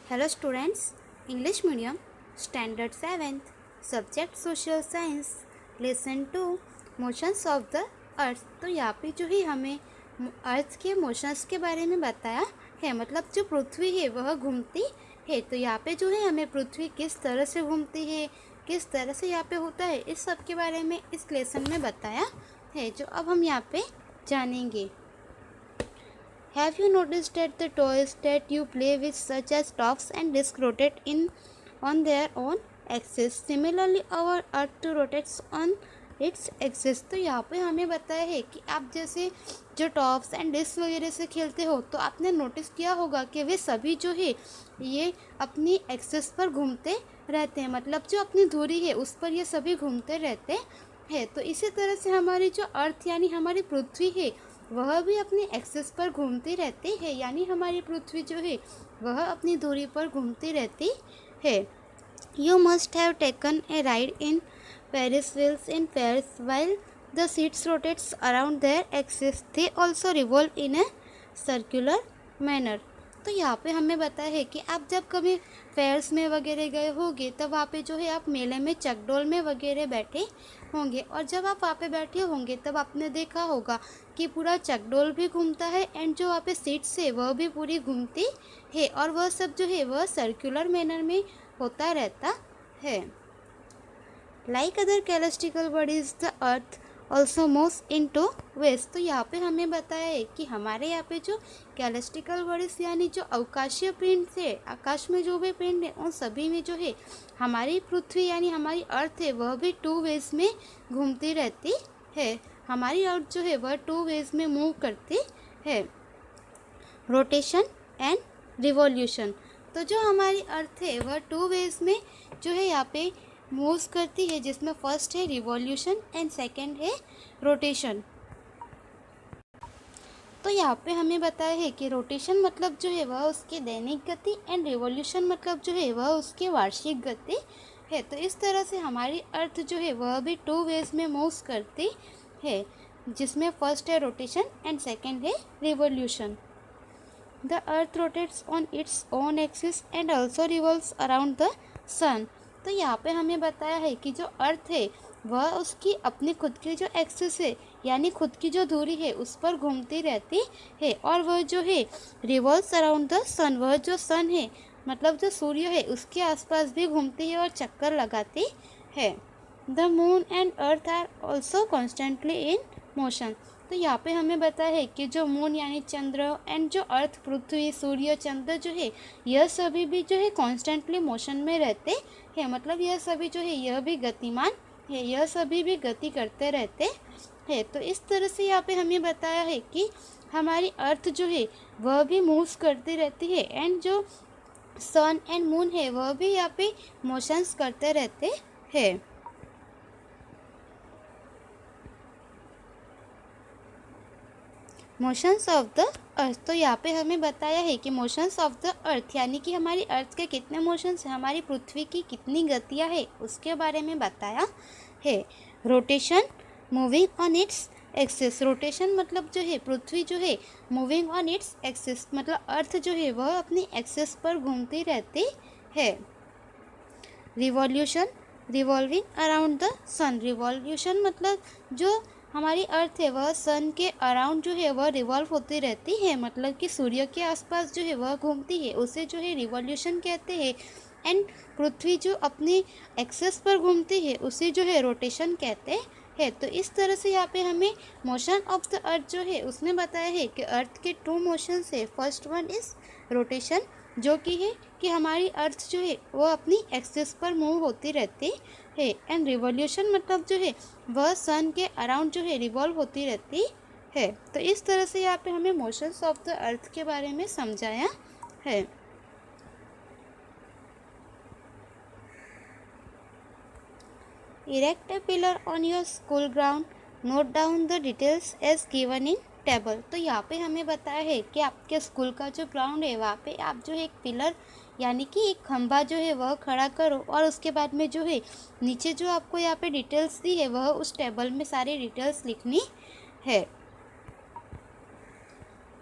Hello students, English medium, standard 7th, subject social science, lesson 2, motions of the earth। तो यहाँ पे जो है हमें अर्थ के मोशंस के बारे में बताया है, मतलब जो पृथ्वी है वह घूमती है। तो यहाँ पे जो है हमें पृथ्वी किस तरह से घूमती है, किस तरह से यहाँ पे होता है, इस सब के बारे में इस लेसन में बताया है, जो अब हम यहाँ पे जानेंगे। Have you noticed that the toys that you play with, such as tops and discs, rotate in on their own axis? Similarly, our Earth rotates on its axis। तो यहाँ पे हमें बताया है कि आप जैसे जो टॉप्स एंड डिस्क वगैरह से खेलते हो, तो आपने नोटिस किया होगा कि वे सभी जो है ये अपनी एक्सिस पर घूमते रहते हैं, मतलब जो अपनी धुरी है उस पर ये सभी घूमते रहते हैं। तो इसी तरह से हमारी जो अर्थ यानी हमारी पृथ्वी है वह भी अपनी एक्सिस पर घूमती रहती है, यानी हमारी पृथ्वी जो है वह अपनी धुरी पर घूमती रहती है। You must have taken a ride in Paris wheels in Paris while the seats rotates around their axis, they also revolve in a circular manner. तो यहाँ पे हमें बताया है कि आप जब कभी फेयर्स में वगैरह गए होंगे, तब वहाँ पे जो है आप मेले में चकडोल में वगैरह बैठे होंगे, और जब आप वहाँ पे बैठे होंगे तब आपने देखा होगा कि पूरा चकडोल भी घूमता है एंड जो वहाँ पे सीट्स है वह भी पूरी घूमती है, और वह सब जो है वह सर्कुलर मैनर में होता रहता है। Like other celestial bodies the earth also moves into west. तो यहाँ पे हमें बताया है कि हमारे यहाँ पे जो कैलेस्टिकल बॉडीज यानी जो अवकाशीय पिंड थे, आकाश में जो भी पिंड है, उन सभी में जो है हमारी पृथ्वी यानी हमारी अर्थ है वह भी टू वेज में घूमती रहती है। हमारी अर्थ जो है वह टू वेज में मूव करती है, रोटेशन एंड रिवॉल्यूशन। तो जो हमारी अर्थ है वह टू वेज में जो है यहाँ पे मूव्स करती है, जिसमें फर्स्ट है रिवॉल्यूशन एंड सेकंड है रोटेशन। तो यहाँ पे हमें बताया है कि रोटेशन मतलब जो है वह उसकी दैनिक गति एंड रिवॉल्यूशन मतलब जो है वह उसकी वार्षिक गति है। तो इस तरह से हमारी अर्थ जो है वह भी टू वेज में मूव्स करती है, जिसमें फर्स्ट है रोटेशन एंड सेकंड है revolution. The earth rotates on its own axis and also revolves around the sun. तो यहाँ पे हमें बताया है कि जो अर्थ है वह उसकी अपनी खुद की जो एक्सिस है यानी खुद की जो दूरी है उस पर घूमती रहती है, और वह जो है रिवॉल्व्स अराउंड द सन, वह जो सन है मतलब जो सूर्य है उसके आसपास भी घूमती है और चक्कर लगाती है। The moon and earth are also constantly in motion. तो यहाँ पे हमें बताया है कि जो मून यानी चंद्र एंड जो अर्थ पृथ्वी सूर्य चंद्र जो है यह सभी भी जो है कॉन्स्टेंटली मोशन में रहते हैं, मतलब यह सभी जो है यह भी गतिमान है, यह सभी भी गति करते रहते हैं। तो इस तरह से यहाँ पे हमें बताया है कि हमारी अर्थ जो है वह भी मूव्स करती रहती है, एंड जो सन एंड मून है वह भी यहाँ पे मोशंस करते रहते हैं। Motions of the earth. तो यहाँ पे हमें बताया है कि मोशंस ऑफ द अर्थ यानी कि हमारी अर्थ के कितने मोशंस हैं, हमारी पृथ्वी की कितनी गतियाँ हैं, उसके बारे में बताया है। Rotation, moving on its axis. Rotation मतलब जो है पृथ्वी जो है मूविंग ऑन इट्स एक्सिस मतलब अर्थ जो है वह अपनी एक्सिस पर घूमती रहती है। Revolution, revolving around the sun. Revolution मतलब जो हमारी अर्थ है वह सन के अराउंड जो है वह रिवॉल्व होती रहती है, मतलब कि सूर्य के आसपास जो है वह घूमती है, उसे जो है रिवॉल्यूशन कहते हैं। एंड पृथ्वी जो अपनी एक्सेस पर घूमती है उसे जो है रोटेशन कहते हैं। तो इस तरह से यहाँ पे हमें मोशन ऑफ द अर्थ जो है उसमें बताया है कि अर्थ के टू मोशंस है। फर्स्ट वन इज रोटेशन, जो कि है कि हमारी अर्थ जो है वह अपनी एक्सिस पर मूव होती रहती है, एंड रिवॉल्यूशन मतलब जो है वह सन के अराउंड जो है रिवॉल्व होती रहती है। तो इस तरह से यहाँ पे हमें मोशंस ऑफ द अर्थ के बारे में समझाया है। Erect a pillar on your school ground, note down the details as given in table. तो यहाँ पे हमें बताया है कि आपके स्कूल का जो ग्राउंड है वहाँ पे आप जो है एक पिलर यानी कि एक खंभा जो है वह खड़ा करो, और उसके बाद में जो है नीचे जो आपको यहाँ पे डिटेल्स दी है वह उस टेबल में सारी डिटेल्स लिखनी है।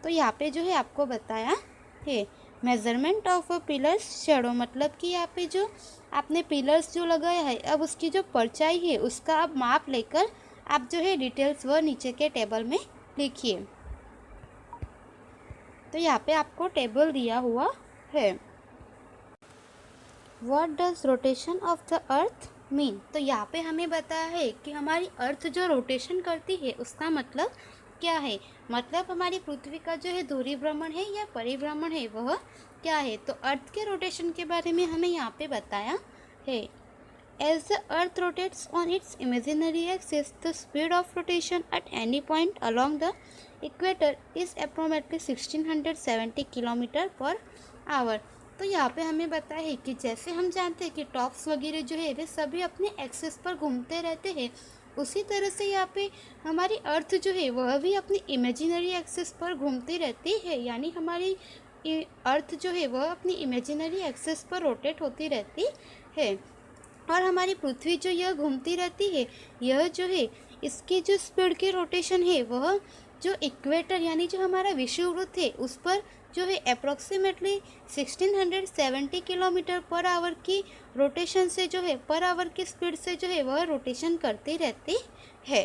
तो यहाँ पे जो है आपको बताया है measurement of a pillars shadow, मतलब कि यहाँ पे जो आपने पिलर्स जो लगाया है, अब उसकी जो परछाई है उसका आप माप लेकर आप जो है डिटेल्स वह नीचे के टेबल में लिखिए। तो यहाँ पे आपको टेबल दिया हुआ है। What does rotation of the earth mean, तो यहाँ पे हमें बताया है कि हमारी अर्थ जो रोटेशन करती है उसका मतलब क्या है। मतलब हमारी पृथ्वी का जो है धुरी भ्रमण है या परिभ्रमण है वह क्या है। तो अर्थ के रोटेशन के बारे में हमें यहाँ पे बताया है। As the earth rotates on its imaginary axis, the speed of rotation at any point along the equator is approximately 1670 kilometre per hour. तो यहाँ पे हमें बताया है कि जैसे हम जानते हैं कि टॉप्स वगैरह जो है वे सभी अपने एक्सिस पर घूमते रहते हैं, उसी तरह से यहाँ पे हमारी अर्थ जो है वह भी अपनी इमेजिनरी एक्सिस पर घूमती रहती है। यानी हमारी अर्थ जो है वह अपनी इमेजिनरी एक्सिस पर रोटेट होती रहती है। और हमारी पृथ्वी जो यह घूमती रहती है, यह जो है इसकी जो स्पीड के रोटेशन है वह जो इक्वेटर यानी जो हमारा विषुववृत्त है उस पर जो है अप्रोक्सीमेटली 1670 किलोमीटर पर आवर की रोटेशन से जो है पर आवर की स्पीड से जो है वह रोटेशन करती रहती है।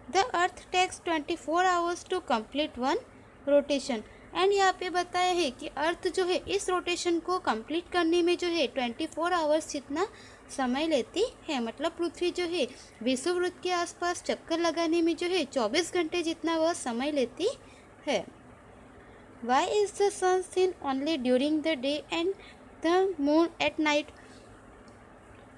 The earth takes 24 hours to complete one rotation, and यहाँ पे बताया है कि अर्थ जो है इस रोटेशन को कंप्लीट करने में जो है 24 आवर्स जितना समय लेती है। मतलब पृथ्वी जो है विषुववृत्त के आसपास चक्कर लगाने में जो है 24 घंटे जितना वह समय लेती है। Why is the sun seen only during the day and the moon at night?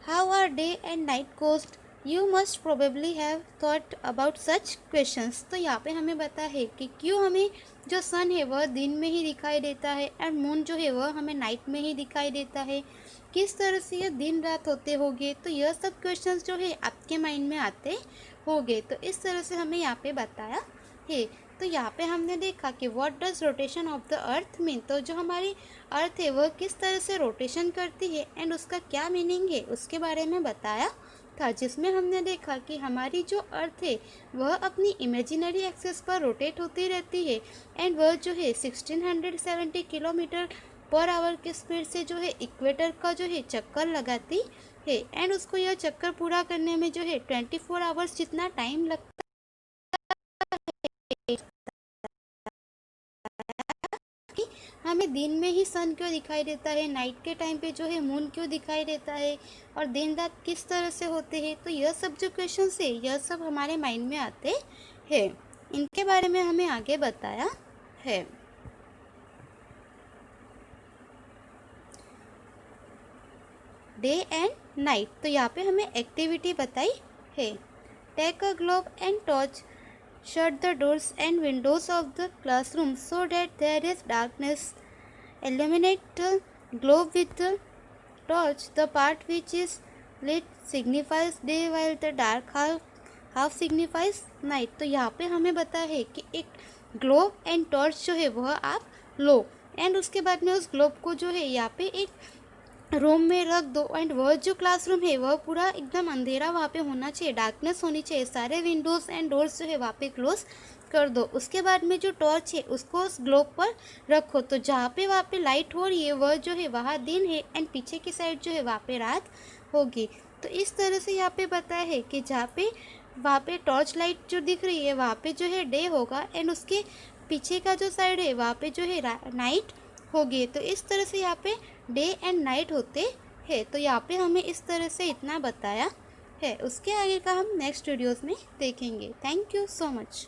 How are day and night caused? You must probably have thought about such questions. तो यहाँ पे हमें बता है कि क्यों हमें जो सन है वह दिन में ही दिखाई देता है एंड मून जो है वह हमें नाइट में ही दिखाई देता है, किस तरह से यह दिन रात होते होंगे। तो यह सब क्वेश्चंस जो है आपके माइंड में आते होंगे। तो इस तरह से हमें यहाँ पे बताया है। तो यहाँ पे हमने देखा कि what does rotation of the earth mean, तो जो हमारी अर्थ है वह किस तरह से रोटेशन करती है एंड उसका क्या मीनिंग है उसके बारे में बताया था, जिसमें हमने देखा कि हमारी जो अर्थ है वह अपनी इमेजिनरी एक्सिस पर रोटेट होती रहती है एंड वह जो है 1670 किलोमीटर पर आवर की स्पीड से जो है इक्वेटर का जो है चक्कर लगाती है एंड उसको यह चक्कर पूरा करने में जो है 24 आवर्स जितना टाइम लगता है। हमें दिन में ही सन क्यों दिखाई देता है, नाइट के टाइम पे जो है मून क्यों दिखाई देता है और दिन रात किस तरह से होते हैं। तो यह सब जो क्वेश्चंस है यह सब हमारे माइंड में आते हैं। इनके बारे में हमें आगे बताया है। डे एंड नाइट, तो यहाँ पे हमें एक्टिविटी बताई है। Take a globe and torch, shut the doors and windows of the classroom so that there is darkness. Illuminate the globe with the torch. The part which is lit signifies day while the dark half signifies night. तो यहाँ पे हमें बताया है कि एक globe and torch जो है वह आप लो एंड उसके बाद में उस ग्लोब को जो है यहाँ पे एक रूम में रख दो एंड वह जो क्लासरूम है वह पूरा एकदम अंधेरा वहाँ पे होना चाहिए, डार्कनेस होनी चाहिए। सारे विंडोज़ एंड डोर्स जो है वहाँ पे क्लोज कर दो। उसके बाद में जो टॉर्च है उसको उस ग्लोब पर रखो, तो जहाँ पे वहाँ पे लाइट हो रही है वह जो है वहाँ दिन है एंड पीछे की साइड जो है वहाँ पे रात होगी। तो इस तरह से यहाँ पे बताया है कि जहाँ पे वहाँ पे टॉर्च लाइट जो दिख रही है वहाँ पे जो है डे होगा एंड उसके पीछे का जो साइड है वहाँ पे जो है नाइट होगी। तो इस तरह से यहाँ पे डे एंड नाइट होते हैं। तो यहाँ पे हमें इस तरह से इतना बताया है। उसके आगे का हम नेक्स्ट वीडियोस में देखेंगे। Thank you so much.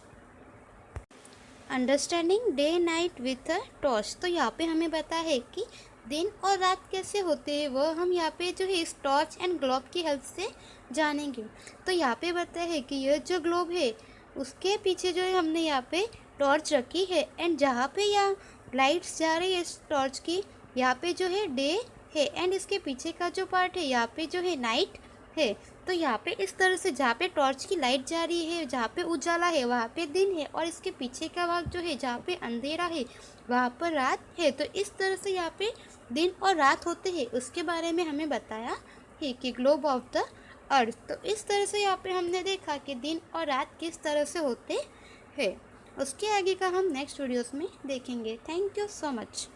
Understanding day night with a torch, तो यहाँ पे हमें बताया है कि दिन और रात कैसे होते हैं वह हम यहाँ पे जो है इस टॉर्च एंड ग्लोब की हेल्प से जानेंगे। तो यहाँ पे बताया है कि यह जो ग्लोब है उसके पीछे जो है हमने यहाँ पे टॉर्च रखी है एंड जहाँ पे यहाँ लाइट्स जा रही है इस टॉर्च की, यहाँ पे जो है डे है एंड इसके पीछे का जो पार्ट है यहाँ पे जो है नाइट है। तो यहाँ पे इस तरह से जहाँ पे टॉर्च की लाइट जा रही है, जहाँ पे उजाला है वहाँ पे दिन है और इसके पीछे का भाग जो है जहाँ पे अंधेरा है वहाँ पर रात है। तो इस तरह से यहाँ पे दिन और रात होते हैं उसके बारे में हमें बताया है कि ग्लोब ऑफ द अर्थ। तो इस तरह से यहाँ पे हमने देखा कि दिन और रात किस तरह से होते हैं। उसके आगे का हम नेक्स्ट वीडियोस में देखेंगे। Thank you so much.